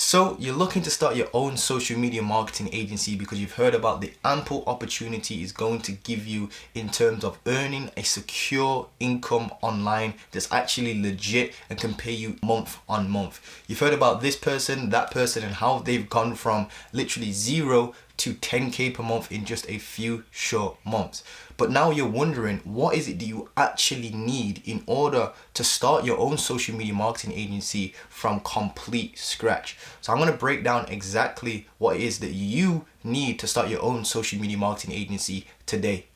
So you're looking to start your own social media marketing agency because you've heard about the ample opportunity it's going to give you in terms of earning a secure income online that's actually legit and can pay you month on month. You've heard about this person, that person, and how they've gone from literally 0 to 10k per month in just a few short months. But now you're wondering, what is it that you actually need in order to start your own social media marketing agency from complete scratch? So I'm going to break down exactly what it is that you need to start your own social media marketing agency today.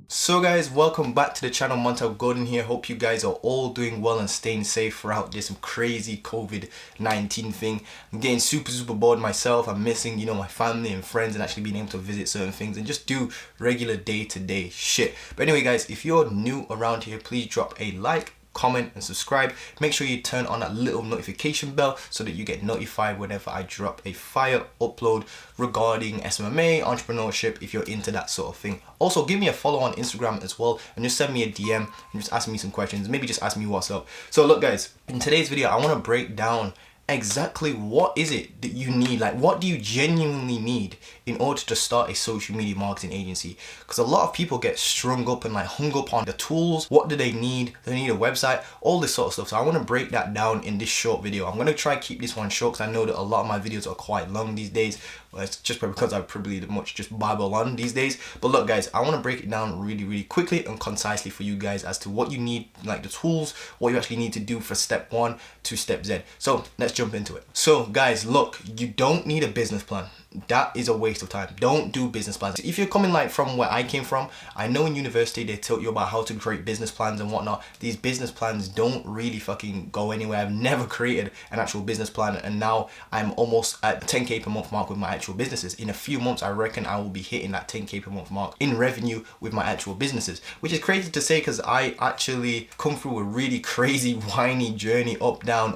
So guys, welcome back to the channel. Montel Gordon here. Hope you guys are all doing well and staying safe throughout this crazy COVID-19 thing. I'm getting super bored myself. I'm missing, my family and friends and actually being able to visit certain things and just do regular day-to-day shit. But anyway guys, if you're new around here, please drop a like, comment and subscribe. Make sure you turn on that little notification bell so that you get notified whenever I drop a fire upload regarding SMMA, entrepreneurship, if you're into that sort of thing. Also, give me a follow on Instagram as well and just send me a DM and just ask me some questions. Maybe just ask me what's up. So look guys, in today's video, I want to break down exactly what is it that you need, like what do you genuinely need in order to start a social media marketing agency? Because a lot of people get strung up and like hung up on the tools. What do they need? They need a website, all this sort of stuff. So I want to break that down in this short video. I'm going to try to keep this one short because I know that a lot of my videos are quite long these days. Well, it's just because I probably much just babble on these days. But look guys, I want to break it down really quickly and concisely for you guys as to what you need, like the tools, what you actually need to do for step 1 to step Z. So let's jump into it. So guys, look, you don't need a business plan. That is a waste of time. Don't do business plans. If you're coming like from where I came from, I know in university they taught you about how to create business plans and whatnot. These business plans don't really fucking go anywhere. I've never created an actual business plan, and now I'm almost at 10k per month mark with my actual businesses. In a few months, I reckon I will be hitting that 10k per month mark in revenue with my actual businesses, which is crazy to say because I actually come through a really crazy whiny journey, up, down,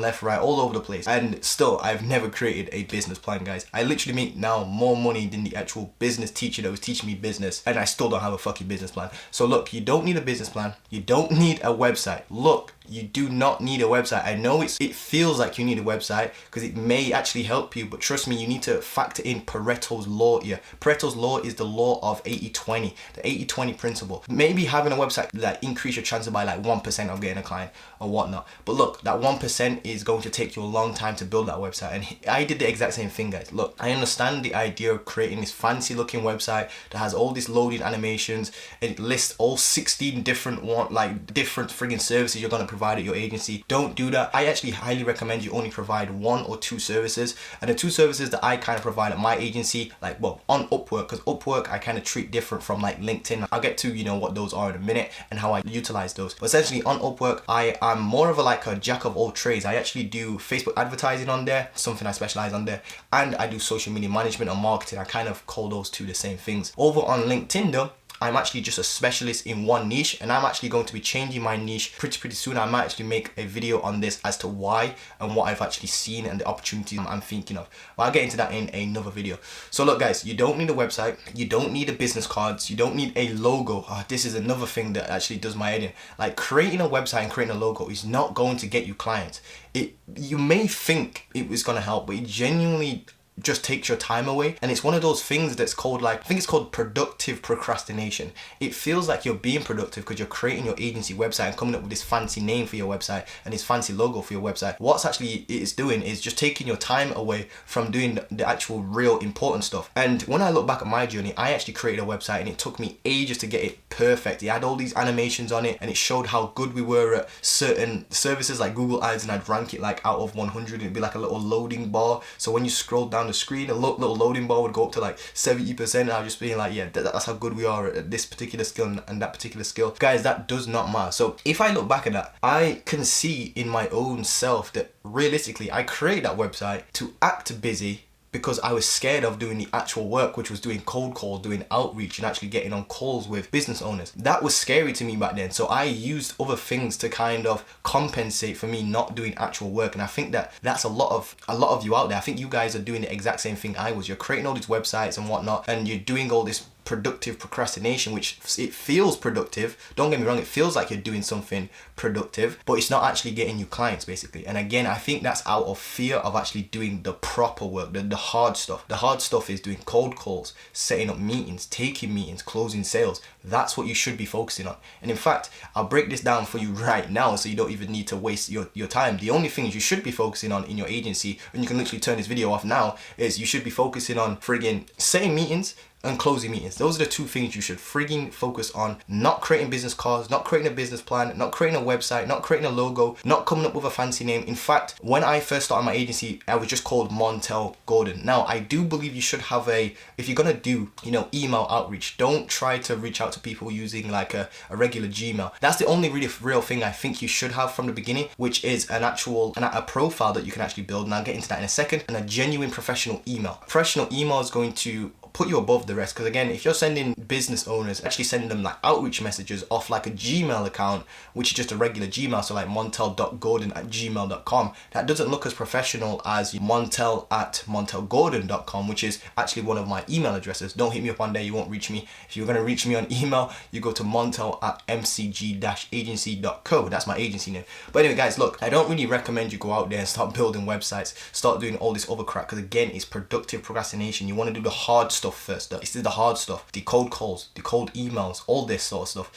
left, right, all over the place. And still, I've never created a business plan, guys. I literally make now more money than the actual business teacher that was teaching me business, and I still don't have a fucking business plan. So look, you don't need a business plan. You don't need a website. Look, you do not need a website. I know it feels like you need a website because it may actually help you, but trust me, you need to factor in Pareto's law here. Pareto's law is the law of 80-20, the 80-20 principle. Maybe having a website that increase your chances by like 1% of getting a client or whatnot. But look, that 1% is going to take you a long time to build that website. And I did the exact same thing, guys. Look, I understand the idea of creating this fancy looking website that has all these loading animations and it lists all 16 different friggin' services you're going to provide at your agency. Don't do that. I actually highly recommend you only provide 1 or 2 services, and the 2 services that I kind of provide at my agency, like, well, on Upwork, because Upwork I kind of treat different from like LinkedIn. I'll get to what those are in a minute and how I utilize those. But essentially on Upwork, I am more of a jack of all trades. I actually do Facebook advertising on there, something I specialize on there, and I do social media management and marketing. I kind of call those 2 the same things. Over on LinkedIn though, I'm actually just a specialist in one niche, and I'm actually going to be changing my niche pretty soon. I might actually make a video on this as to why and what I've actually seen and the opportunities I'm thinking of. But I'll get into that in another video. So look guys, you don't need a website, you don't need a business cards, you don't need a logo. This is another thing that actually does my head in. Like, creating a website and creating a logo is not going to get you clients. You may think it was going to help, but it genuinely just takes your time away. And it's one of those things that's called, I think it's called productive procrastination. It feels like you're being productive because you're creating your agency website and coming up with this fancy name for your website and this fancy logo for your website. What's actually it's doing is just taking your time away from doing the actual real important stuff. And when I look back at my journey, I actually created a website and it took me ages to get it perfect. It had all these animations on it and it showed how good we were at certain services like Google Ads, and I'd rank it like out of 100. It'd be like a little loading bar, so when you scroll down around the screen, a little loading bar would go up to like 70%, and I was just being like, yeah, that's how good we are at this particular skill and that particular skill. Guys, that does not matter. So if I look back at that, I can see in my own self that realistically I created that website to act busy because I was scared of doing the actual work, which was doing cold calls, doing outreach, and actually getting on calls with business owners. That was scary to me back then. So I used other things to kind of compensate for me not doing actual work. And I think that that's a lot of you out there. I think you guys are doing the exact same thing I was. You're creating all these websites and whatnot, and you're doing all this productive procrastination, which it feels productive. Don't get me wrong, it feels like you're doing something productive, but it's not actually getting you clients basically. And again, I think that's out of fear of actually doing the proper work, the hard stuff. The hard stuff is doing cold calls, setting up meetings, taking meetings, closing sales. That's what you should be focusing on. And in fact, I'll break this down for you right now so you don't even need to waste your time. The only things you should be focusing on in your agency, and you can literally turn this video off now, is you should be focusing on friggin' setting meetings and closing meetings. Those are the two things you should frigging focus on. Not creating business cards, not creating a business plan, not creating a website, not creating a logo, not coming up with a fancy name. In fact, when I first started my agency, I was just called Montel Gordon. Now, I do believe you should have if you're gonna do, email outreach, don't try to reach out to people using like a regular Gmail. That's the only really real thing I think you should have from the beginning, which is a profile that you can actually build. And I'll get into that in a second. And a genuine professional email. Professional email is going to put you above the rest, because again, if you're sending business owners, actually sending them like outreach messages off like a Gmail account, which is just a regular Gmail, so like montel.gordon@gmail.com, that doesn't look as professional as montel@montelgordon.com, which is actually one of my email addresses. Don't hit me up on there, you won't reach me. If you're going to reach me on email, you go to montel@mcg-agency.co. That's my agency name. But anyway, guys, look, I don't really recommend you go out there and start building websites, start doing all this other crap, because again, it's productive procrastination. You want to do the hard stuff first. It's the hard stuff, the cold calls, the cold emails, all this sort of stuff,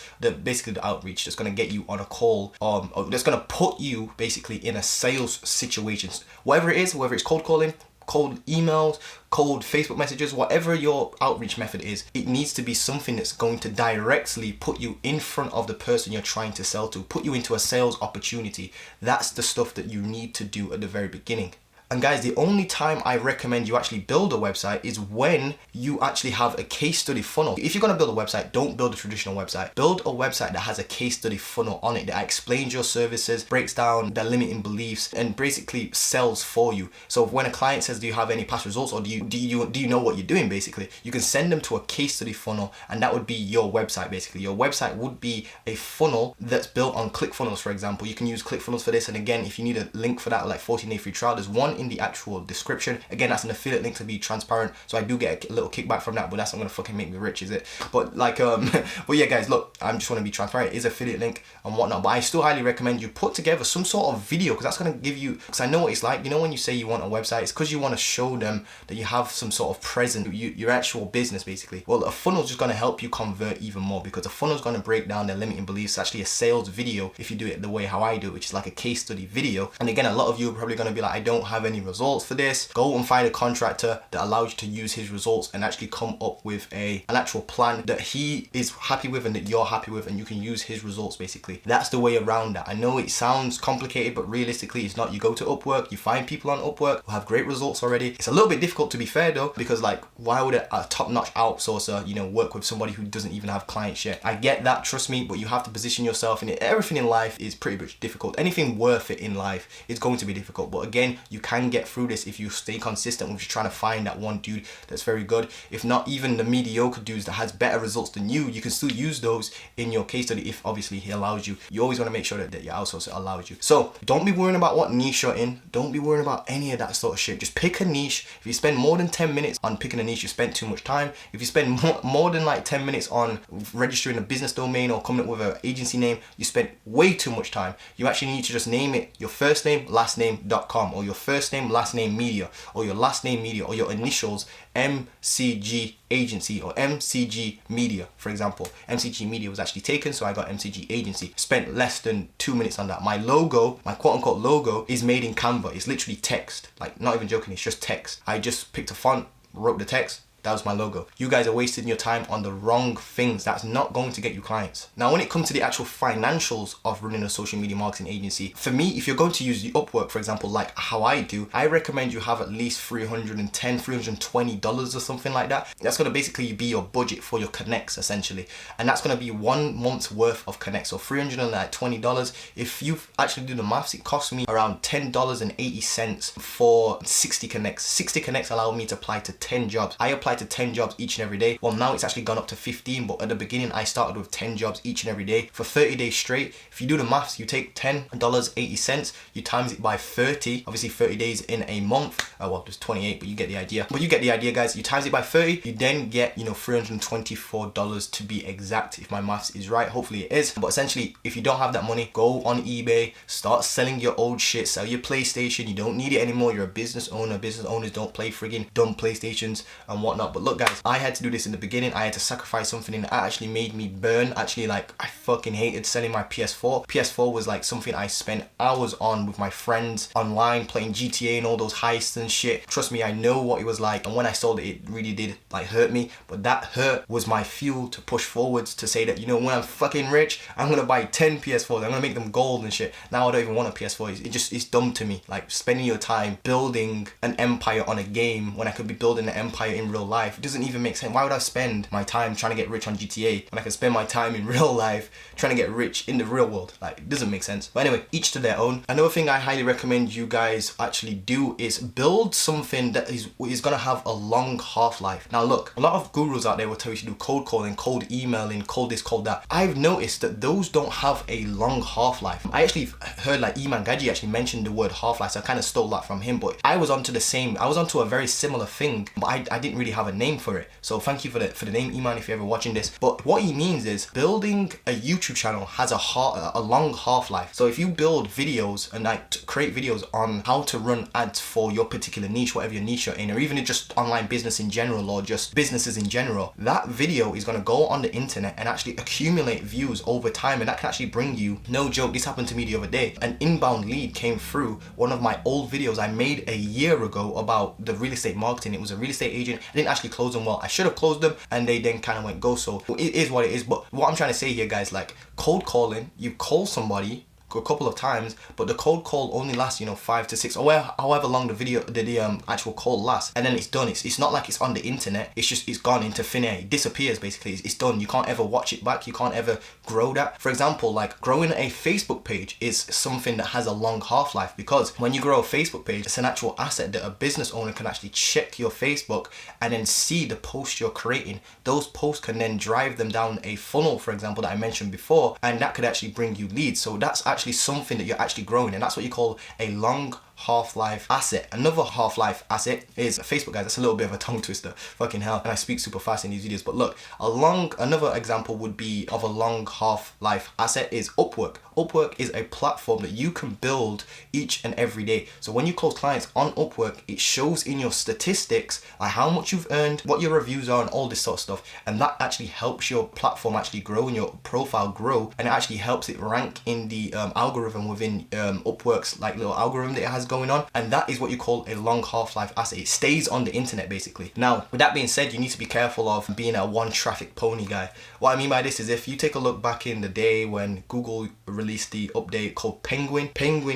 basically the outreach that's going to get you on a call, or that's going to put you basically in a sales situation, whatever it is, whether it's cold calling, cold emails, cold Facebook messages, whatever your outreach method is, it needs to be something that's going to directly put you in front of the person you're trying to sell to, put you into a sales opportunity. That's the stuff that you need to do at the very beginning. And guys, the only time I recommend you actually build a website is when you actually have a case study funnel. If you're going to build a website, don't build a traditional website. Build a website that has a case study funnel on it that explains your services, breaks down the limiting beliefs, and basically sells for you. So when a client says, do you have any past results, or do you know what you're doing, basically, you can send them to a case study funnel, and that would be your website basically. Your website would be a funnel that's built on ClickFunnels, for example. You can use ClickFunnels for this, and again, if you need a link for that, like 14-day free trial, there's one in the actual description. Again, that's an affiliate link, to be transparent, so I do get a little kickback from that, but that's not gonna fucking make me rich, is it? But like but yeah, guys, look, I just want to be transparent. It is affiliate link and whatnot, but I still highly recommend you put together some sort of video, because that's gonna give you, because I know what it's like, when you say you want a website, it's because you want to show them that you have some sort of presence, your actual business basically. Well, a funnel's just gonna help you convert even more, because a funnel's gonna break down their limiting beliefs. It's actually a sales video if you do it the way how I do it, which is like a case study video. And again, a lot of you are probably gonna be like, I don't have any results for this. Go and find a contractor that allows you to use his results and actually come up with an actual plan that he is happy with and that you're happy with, and you can use his results basically. That's the way around that. I know it sounds complicated, but realistically it's not. You go to Upwork, you find people on Upwork who have great results already. It's a little bit difficult, to be fair though, because like, why would a top-notch outsourcer work with somebody who doesn't even have clients yet? I get that, trust me, but you have to position yourself in it. Everything in life is pretty much difficult. Anything worth it in life is going to be difficult, but again, you can get through this if you stay consistent with just trying to find that one dude that's very good. If not, even the mediocre dudes that has better results than you can still use those in your case study if obviously he allows you. You always want to make sure that your outsourcer allows you. So don't be worrying about what niche you're in. Don't be worrying about any of that sort of shit. Just pick a niche. If you spend more than 10 minutes on picking a niche, you spend too much time. If you spend more than like 10 minutes on registering a business domain or coming up with an agency name, you spend way too much time. You actually need to just name it your first name, last name.com, or your first name, last name media, or your last name media, or your initials MCG agency or MCG media, for example. MCG media was actually taken, so I got MCG agency. Spent less than 2 minutes on that. My logo, my quote unquote logo, is made in Canva. It's literally text, like not even joking, it's just text. I just picked a font, wrote the text, That was my logo. You guys are wasting your time on the wrong things. That's not going to get you clients. Now, when it comes to the actual financials of running a social media marketing agency, for me, if you're going to use the Upwork, for example, like how I do, I recommend you have at least $310, $320 or something like that. That's going to basically be your budget for your connects, essentially. And that's going to be 1 month's worth of connects. So $320. If you actually do the maths, it costs me around $10.80 for 60 connects. 60 connects allow me to apply to 10 jobs. I apply to 10 jobs each and every day. Well, now it's actually gone up to 15, but at the beginning I started with 10 jobs each and every day for 30 days straight. If you do the maths, you take $10.80, you times it by 30, obviously 30 days in a month. Well, there's 28, but you get the idea. But you get the idea, guys. You times it by 30, you then get, $324 to be exact, if my maths is right. Hopefully it is. But essentially, if you don't have that money, go on eBay, start selling your old shit, sell your PlayStation. You don't need it anymore. You're a business owner. Business owners don't play friggin' dumb PlayStations and whatnot. But look, guys, I had to do this in the beginning. I had to sacrifice something, and it actually made me burn. Actually, like, I fucking hated selling my PS4. PS4 was like something I spent hours on with my friends online, playing GTA and all those heists and shit. Trust me, I know what it was like. And when I sold it, it really did like hurt me. But that hurt was my fuel to push forwards, to say that, when I'm fucking rich, I'm gonna buy 10 PS4s. I'm gonna make them gold and shit. Now I don't even want a PS4. It's dumb to me. Like, spending your time building an empire on a game when I could be building an empire in real life. It doesn't even make sense. Why would I spend my time trying to get rich on GTA when I can spend my time in real life trying to get rich in the real world? Like, it doesn't make sense. But anyway, each to their own. Another thing I highly recommend you guys actually do is build something that is gonna have a long half-life. Now look, a lot of gurus out there will tell you to do cold calling, cold emailing, cold this, cold that. I've noticed that those don't have a long half-life. I actually heard like Iman Gaji actually mentioned the word half-life, so I kind of stole that from him. But I was onto a very similar thing, but I didn't really have a name for it. So thank you for the name, Iman, if you're ever watching this. But what he means is building a YouTube channel has a long half-life. So if you build videos and like create videos on how to run ads for your particular niche, whatever your niche you're in, or even just online business in general, or just businesses in general, that video is going to go on the internet and actually accumulate views over time. And that can actually bring you, no joke, this happened to me the other day. An inbound lead came through one of my old videos I made a year ago about the real estate marketing. It was a real estate agent. I didn't actually close them well. I should have closed them, and they then kind of went go. So it is what it is. But what I'm trying to say here, guys, like cold calling, you call somebody a couple of times, but the cold call only lasts 5 to 6 or however long the actual call lasts, and then it's done. It's not like it's on the internet. It's gone into thin air. It disappears basically. It's done. You can't ever watch it back. You can't ever grow that. For example, like growing a Facebook page is something that has a long half-life, because when you grow a Facebook page, it's an actual asset that a business owner can actually check your Facebook and then see the posts you're creating. Those posts can then drive them down a funnel, for example, that I mentioned before, and that could actually bring you leads. So that's actually something that you're actually growing, and that's what you call a long half-life asset. Another half-life asset is Facebook, guys. That's a little bit of a tongue twister, fucking hell, and I speak super fast in these videos. But look, another example would be of a long half-life asset is Upwork. Upwork is a platform that you can build each and every day. So when you close clients on Upwork, it shows in your statistics like how much you've earned, what your reviews are, and all this sort of stuff. And that actually helps your platform actually grow and your profile grow, and it actually helps it rank in the algorithm within Upwork's like little algorithm that it has going on. And that is what you call a long half-life asset. It stays on the internet basically. Now, with that being said, you need to be careful of being a one traffic pony guy. What I mean by this is, if you take a look back in the day when Google released the update called Penguin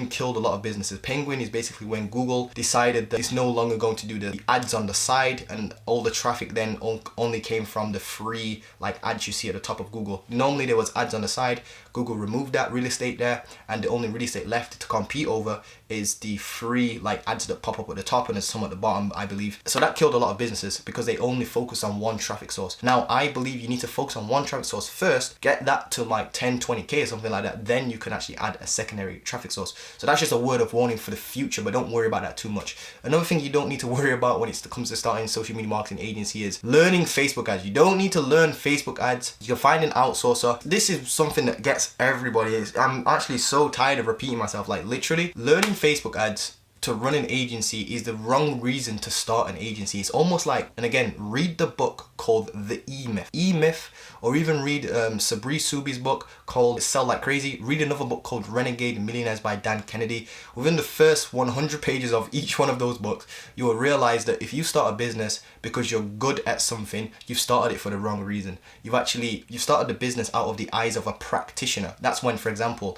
killed a lot of businesses. Penguin is basically when Google decided that it's no longer going to do the ads on the side, and all the traffic then only came from the free like ads you see at the top of Google. Normally there was ads on the side. Google removed that real estate there, and the only real estate left to compete over is the free like ads that pop up at the top and there's some at the bottom, I believe. So that killed a lot of businesses because they only focus on one traffic source. Now I believe you need to focus on one traffic source first, get that to like 10, 20k or something like that, then you can actually add a secondary traffic source. So that's just a word of warning for the future, but don't worry about that too much. Another thing you don't need to worry about when it comes to starting a social media marketing agency is learning Facebook ads. You don't need to learn Facebook ads. You can find an outsourcer. This is something that gets everybody. I'm actually so tired of repeating myself. Like literally, learning Facebook ads to run an agency is the wrong reason to start an agency. It's almost like, and again, read the book called The E-Myth. E-Myth, or even read Sabri Subi's book called Sell Like Crazy. Read another book called Renegade Millionaires by Dan Kennedy. Within the first 100 pages of each one of those books, you will realize that if you start a business because you're good at something, you've started it for the wrong reason. You've started the business out of the eyes of a practitioner. That's when, for example,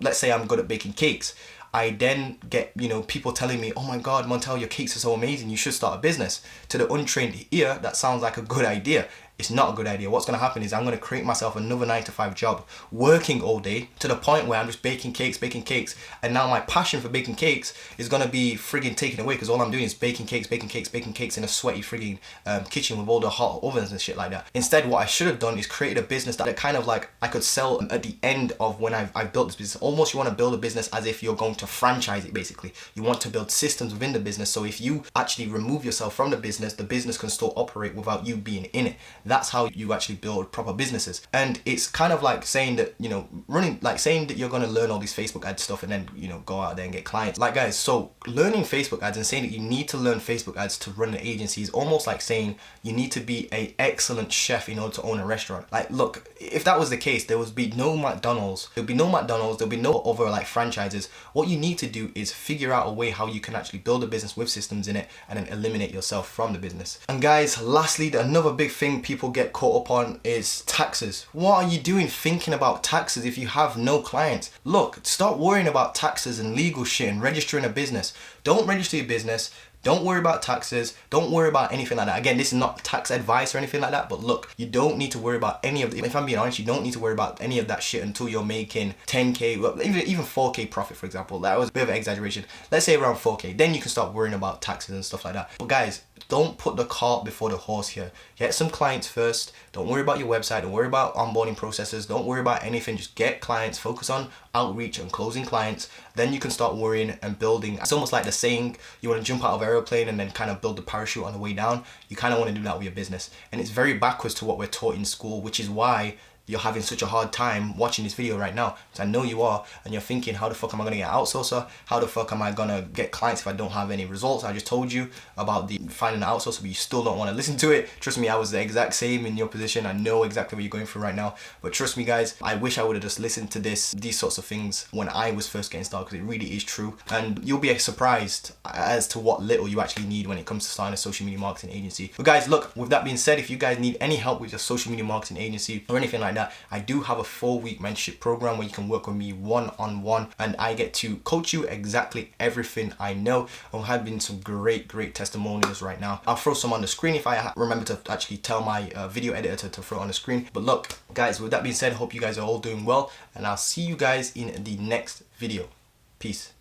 let's say I'm good at baking cakes. I then get, people telling me, oh my God, Montel, your cakes are so amazing, you should start a business. To the untrained ear, that sounds like a good idea. It's not a good idea. What's going to happen is I'm going to create myself another 9-to-5 job, working all day to the point where I'm just baking cakes, and now my passion for baking cakes is going to be frigging taken away because all I'm doing is baking cakes in a sweaty frigging kitchen with all the hot ovens and shit like that. Instead, what I should have done is created a business that kind of like I could sell at the end of when I've built this business. Almost you want to build a business as if you're going to franchise it, basically. You want to build systems within the business, so if you actually remove yourself from the business can still operate without you being in it. That's how you actually build proper businesses. And it's kind of like saying that, saying that you're going to learn all these Facebook ad stuff and then, go out there and get clients. Like, guys, so learning Facebook ads and saying that you need to learn Facebook ads to run an agency is almost like saying you need to be an excellent chef in order to own a restaurant. Like, look, if that was the case, there would be no McDonald's. There'll be no other like franchises. What you need to do is figure out a way how you can actually build a business with systems in it and then eliminate yourself from the business. And guys, lastly, another big thing people get caught up on is taxes. What are you doing thinking about taxes if you have no clients? Look, stop worrying about taxes and legal shit and registering a business. Don't register your business. Don't worry about taxes. Don't worry about anything like that. Again, this is not tax advice or anything like that, but look, you don't need to worry about any of it. If I'm being honest, you don't need to worry about any of that shit until you're making 10K, well, even 4K profit, for example. That was a bit of an exaggeration. Let's say around 4K. Then you can start worrying about taxes and stuff like that. But guys, don't put the cart before the horse here. Get some clients first. Don't worry about your website. Don't worry about onboarding processes. Don't worry about anything. Just get clients. Focus on outreach and closing clients. Then you can start worrying and building. It's almost like the saying, you want to jump out of an airplane and then kind of build the parachute on the way down. You kind of want to do that with your business. And it's very backwards to what we're taught in school, which is why you're having such a hard time watching this video right now, because I know you are, and you're thinking, how the fuck am I gonna get an outsourcer? How the fuck am I gonna get clients if I don't have any results? I just told you about the finding an outsourcer, but you still don't want to listen to it. Trust me, I was the exact same in your position. I know exactly what you're going through right now, but trust me, guys, I wish I would have just listened to these sorts of things when I was first getting started, because it really is true, and you'll be surprised as to what little you actually need when it comes to starting a social media marketing agency. But guys, look, with that being said, if you guys need any help with your social media marketing agency or anything like that, I do have a 4-week mentorship program where you can work with me one-on-one, and I get to coach you exactly everything I know. I'm having some great testimonials right now. I'll throw some on the screen if I remember to actually tell my video editor to throw it on the screen. But look, guys, with that being said, hope you guys are all doing well, and I'll see you guys in the next video. Peace.